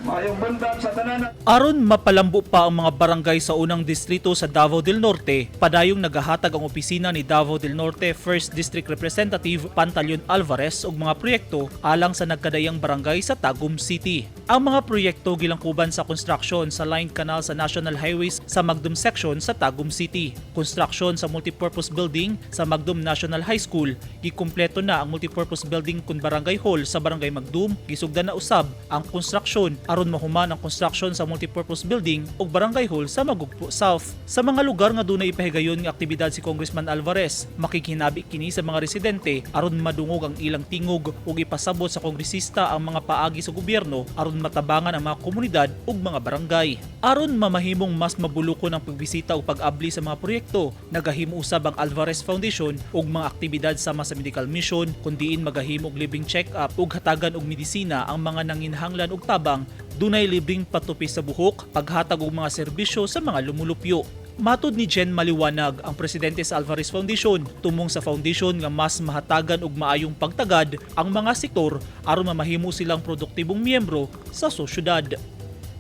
Mayong bundag sa tanan. Aron mapalambo pa ang mga barangay sa unang distrito sa Davao del Norte, padayong nagahatag ang opisina ni Davao del Norte 1st District Representative Pantaleon Alvarez og mga proyekto alang sa nagkadayang barangay sa Tagum City. Ang mga proyekto gilangkuban sa construction sa line canal sa National Highways sa Magdum Section sa Tagum City, construction sa multipurpose building sa Magdum National High School, gikumpleto na ang multipurpose building kun barangay hall sa Barangay Magdum, gisugdan na usab ang construction aron mahuman ang construction sa multipurpose building ug barangay hall sa Magugpo South. Sa mga lugar nga dunay ipahigayon nga aktibidad si Congressman Alvarez, makikinabi kini sa mga residente aron madungog ang ilang tingog ug ipasabot sa kongresista ang mga paagi sa gobyerno aron matabangan ang mga komunidad ug mga barangay. Aron mamahimong mas mabulukon ang pagbisita ug pag-abli sa mga proyekto, nagahimo usab ang Alvarez Foundation og mga aktibidad sama sa medical mission, kundiin magahimo og libreng check-up ug hatagan og medisina ang mga nanginhanglan og tabang. Dunay libreng patupis sa buhok, paghatag og mga serbisyo sa mga lumulupyo. Matud ni Jen Maliwanag, ang presidente sa Alvarez Foundation, tumong sa foundation nga mas mahatagan og maayong pagtagad ang mga sektor aron mamahimo silang produktibong miyembro sa sosyedad.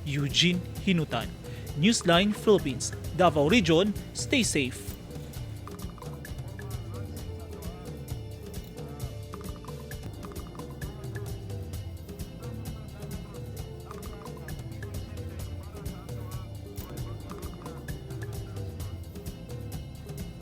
Eugene Hinutan, Newsline Philippines, Davao Region, stay safe.